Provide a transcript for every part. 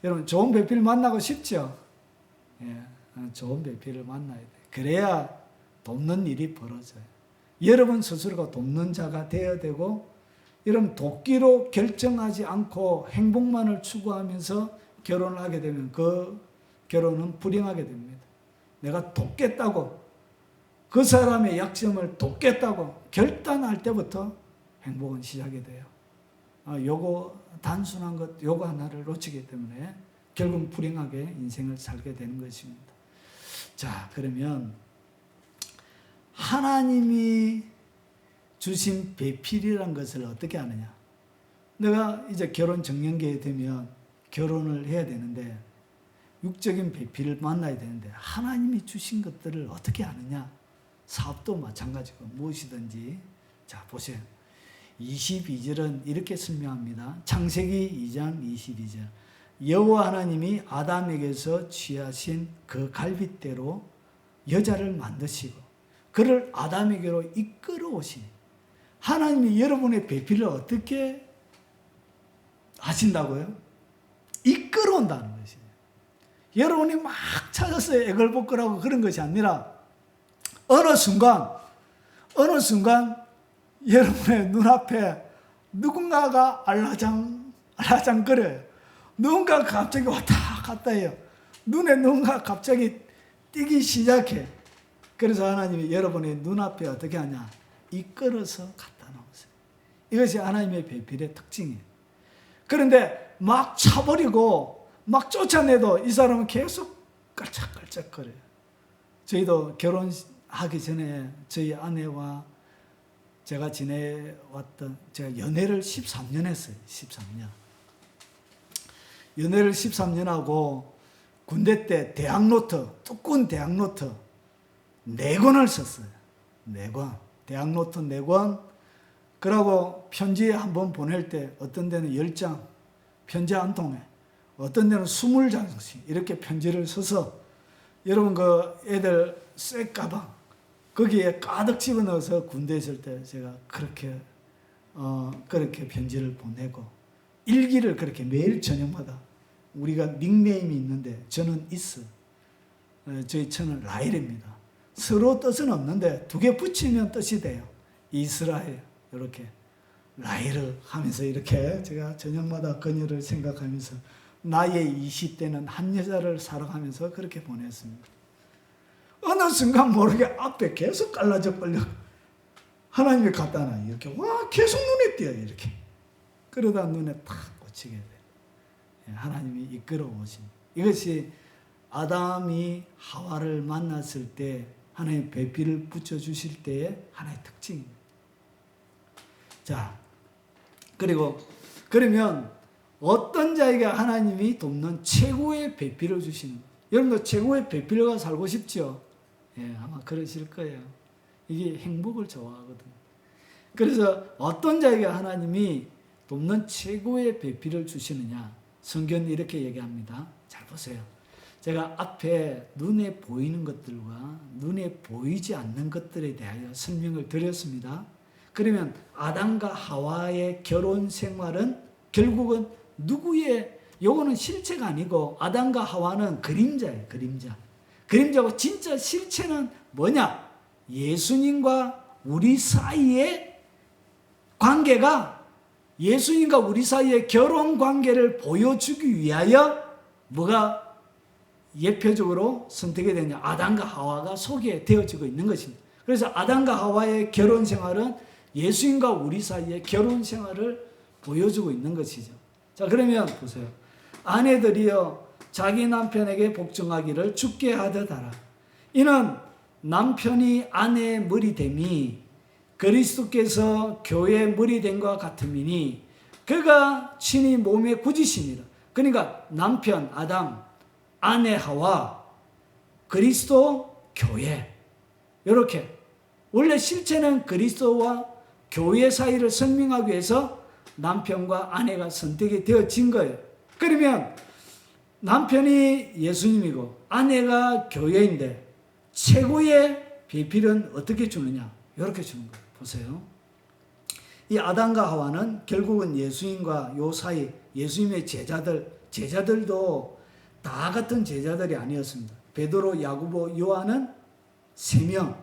여러분 좋은 배필 만나고 싶죠? 예, 좋은 배필을 만나야 돼. 그래야 돕는 일이 벌어져요. 여러분 스스로가 돕는 자가 되어야 되고, 여러분 돕기로 결정하지 않고 행복만을 추구하면서 결혼을 하게 되면 그 결혼은 불행하게 됩니다. 내가 돕겠다고, 그 사람의 약점을 돕겠다고 결단할 때부터 행복은 시작이 돼요. 요거 단순한 것, 요거 하나를 놓치기 때문에 결국 불행하게 인생을 살게 되는 것입니다. 자, 그러면 하나님이 주신 배필이란 것을 어떻게 아느냐? 내가 이제 결혼 정년기에 되면 결혼을 해야 되는데 육적인 배필을 만나야 되는데 하나님이 주신 것들을 어떻게 아느냐? 사업도 마찬가지고 무엇이든지. 자, 보세요. 22절은 이렇게 설명합니다. 창세기 2장 22절. 여호와 하나님이 아담에게서 취하신 그 갈빗대로 여자를 만드시고 그를 아담에게로 이끌어 오시니. 하나님이 여러분의 배필을 어떻게 하신다고요? 이끌어 온다는 것이에요. 여러분이 막 찾아서 애걸복걸하고 그런 것이 아니라 어느 순간 여러분의 눈앞에 누군가가 알라장거려요. 누군가가 갑자기 왔다 갔다 해요. 눈에 누군가 갑자기 띄기 시작해. 그래서 하나님이 여러분의 눈앞에 어떻게 하냐? 이끌어서 갖다 놓으세요. 이것이 하나님의 배필의 특징이에요. 그런데 막 차버리고 막 쫓아내도 이 사람은 계속 깔짝깔짝거려요. 저희도 결혼하기 전에 저희 아내와 제가 지내왔던, 제가 연애를 13년 했어요. 13년. 연애를 13년 하고 군대 때 대학노트, 두꺼운 대학노트 4권을 썼어요. 4권. 대학노트 4권. 그러고 편지 한번 보낼 때 어떤 데는 10장, 편지 한 통에, 어떤 데는 20장씩 이렇게 편지를 써서 여러분 그 애들 쇠 가방 거기에 가득 집어넣어서 군대에 있을 때 제가 그렇게 편지를 보내고 일기를 그렇게 매일 저녁마다 우리가 닉네임이 있는데 저는 이스, 저희 처는 라헬입니다. 서로 뜻은 없는데 2개 붙이면 뜻이 돼요. 이스라엘 이렇게 라헬을 하면서 이렇게 제가 저녁마다 그녀를 생각하면서 나의 20대는 한 여자를 살아가면서 그렇게 보냈습니다. 어느 순간 모르게 앞에 계속 갈라져 버려. 하나님이 갖다 놔. 이렇게 와 계속 눈에 띄어요. 이렇게. 그러다 눈에 탁 꽂히게 돼요. 하나님이 이끌어 오신. 이것이 아담이 하와를 만났을 때 하나님의 배필을 붙여주실 때의 하나의 특징입니다. 자, 그러면 어떤 자에게 하나님이 돕는 최고의 배필을 주시는 거예요. 여러분도 최고의 배필과 살고 싶죠? 예, 아마 그러실 거예요. 이게 행복을 좋아하거든요. 그래서 어떤 자에게 하나님이 돕는 최고의 배필을 주시느냐? 성경은 이렇게 얘기합니다. 잘 보세요. 제가 앞에 눈에 보이는 것들과 눈에 보이지 않는 것들에 대하여 설명을 드렸습니다. 그러면 아담과 하와의 결혼 생활은 결국은 누구의, 요거는 실체가 아니고 아담과 하와는 그림자예요. 그림자고 진짜 실체는 뭐냐? 예수님과 우리 사이의 관계가, 예수님과 우리 사이의 결혼 관계를 보여주기 위하여 뭐가 예표적으로 선택이 되냐? 아담과 하와가 소개되어지고 있는 것입니다. 그래서 아담과 하와의 결혼 생활은 예수님과 우리 사이의 결혼 생활을 보여주고 있는 것이죠. 자, 그러면 보세요. 아내들이여 자기 남편에게 복종하기를 주께 하듯 하라. 이는 남편이 아내의 머리 됨이 그리스도께서 교회의 머리 됨과 같음이니 그가 친히 몸의 구지심이라. 그러니까 남편 아담, 아내 하와, 그리스도 교회. 이렇게 원래 실체는 그리스도와 교회 사이를 설명하기 위해서 남편과 아내가 선택이 되어진 거예요. 그러면 남편이 예수님이고 아내가 교회인데 최고의 배필은 어떻게 주느냐? 이렇게 주는 거예요. 보세요. 이 아담과 하와는 결국은 예수님과 요 사이, 예수님의 제자들, 제자들도 다 같은 제자들이 아니었습니다. 베드로, 야고보, 요한은 3명,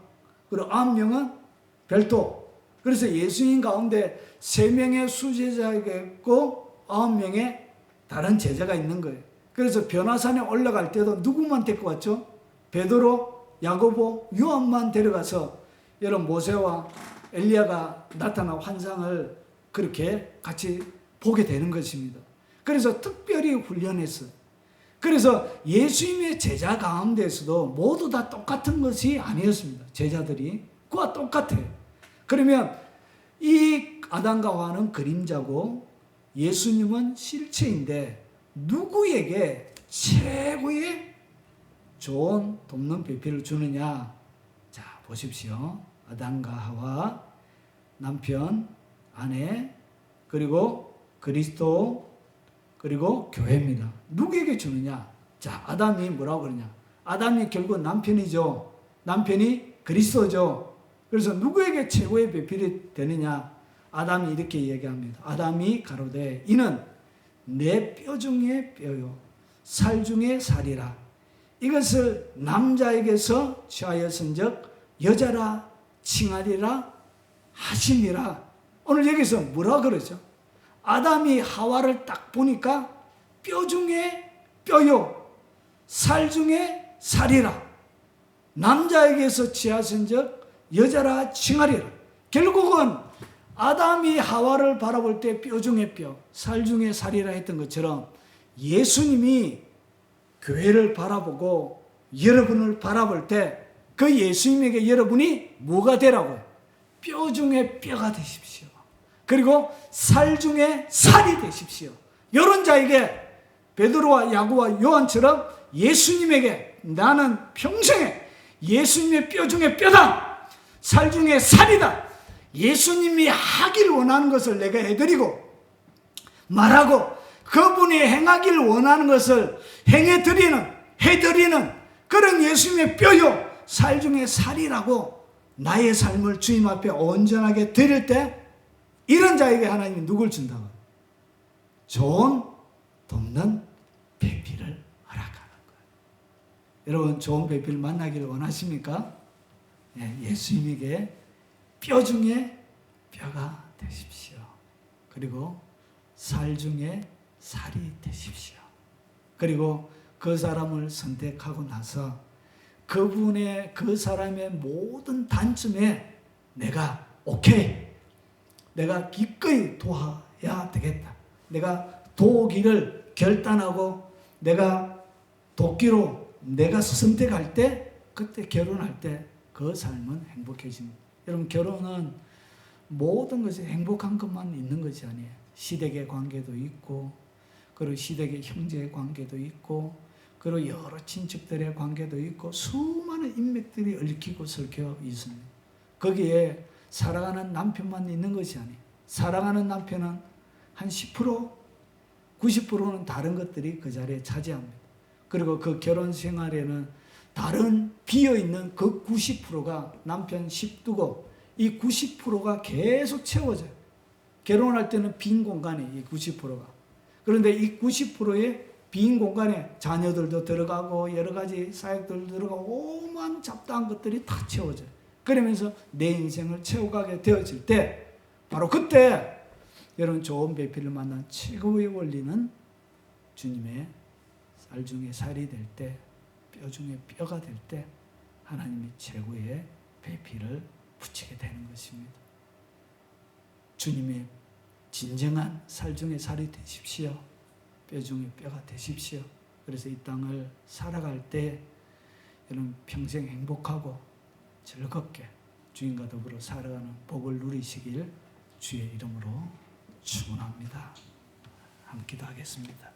그리고 9명은 별도. 그래서 예수님 가운데 3명의 수제자가 있고 9명의 다른 제자가 있는 거예요. 그래서 변화산에 올라갈 때도 누구만 데리고 왔죠? 베드로, 야고보, 요한만 데려가서 여러분 모세와 엘리야가 나타난 환상을 그렇게 같이 보게 되는 것입니다. 그래서 특별히 훈련했어요. 그래서 예수님의 제자 가운데서도 모두 다 똑같은 것이 아니었습니다. 제자들이 그와 똑같아요. 그러면 이 아담과 하와는 그림자고 예수님은 실체인데 누구에게 최고의 좋은 돕는 배필을 주느냐? 자, 보십시오. 아담과 하와, 남편, 아내, 그리고 그리스도, 그리고 교회입니다. 누구에게 주느냐? 자, 아담이 뭐라고 그러냐? 아담이 결국 남편이죠. 남편이 그리스도죠. 그래서 누구에게 최고의 배필이 되느냐? 아담이 이렇게 얘기합니다. 아담이 가로되 이는 내 뼈 중에 뼈요 살 중에 살이라. 이것을 남자에게서 취하였은즉 여자라 칭하리라 하시니라. 오늘 여기서 뭐라 그러죠? 아담이 하와를 딱 보니까 뼈 중에 뼈요 살 중에 살이라. 남자에게서 취하신즉 여자라 칭하리라. 결국은 아담이 하와를 바라볼 때 뼈 중에 뼈, 살 중에 살이라 했던 것처럼 예수님이 교회를 바라보고 여러분을 바라볼 때 그 예수님에게 여러분이 뭐가 되라고요? 뼈 중에 뼈가 되십시오. 그리고 살 중에 살이 되십시오. 이런 자에게 베드로와 야고보와 요한처럼 예수님에게 나는 평생에 예수님의 뼈 중에 뼈다. 살 중에 살이다. 예수님이 하길 원하는 것을 내가 해드리고 말하고 그분이 행하길 원하는 것을 해드리는 그런 예수님의 뼈요 살 중에 살이라고 나의 삶을 주님 앞에 온전하게 드릴 때 이런 자에게 하나님이 누굴 준다고? 좋은 돕는 배필을 허락하는 거예요. 여러분 좋은 배필을 만나기를 원하십니까? 네, 예수님에게 뼈 중에 뼈가 되십시오. 그리고 살 중에 살이 되십시오. 그리고 그 사람을 선택하고 나서 그분의 그 사람의 모든 단점에 내가 오케이, 내가 기꺼이 도와야 되겠다. 내가 도우기를 결단하고 내가 돕기로 내가 선택할 때 그때 결혼할 때 그 삶은 행복해집니다. 여러분 결혼은 모든 것이 행복한 것만 있는 것이 아니에요. 시댁의 관계도 있고 그리고 시댁의 형제의 관계도 있고 그리고 여러 친척들의 관계도 있고 수많은 인맥들이 얽히고 설켜 있습니다. 거기에 사랑하는 남편만 있는 것이 아니에요. 사랑하는 남편은 한 10%, 90%는 다른 것들이 그 자리에 차지합니다. 그리고 그 결혼 생활에는 다른 비어있는 그 90%가 남편 10두고 이 90%가 계속 채워져요. 결혼할 때는 빈 공간이 이 90%가. 그런데 이 90%의 빈 공간에 자녀들도 들어가고 여러 가지 사역들도 들어가고 오만 잡다한 것들이 다 채워져요. 그러면서 내 인생을 채워가게 되어질 때 바로 그때 여러분 좋은 배필을 만난 최고의 원리는 주님의 살 중에 살이 될 때, 뼈 중에 뼈가 될 때 하나님이 최고의 배필을 붙이게 되는 것입니다. 주님의 진정한 살 중에 살이 되십시오. 뼈 중에 뼈가 되십시오. 그래서 이 땅을 살아갈 때 여러분 평생 행복하고 즐겁게 주님과 더불어 살아가는 복을 누리시길 주의 이름으로 축원합니다. 함께 기도하겠습니다.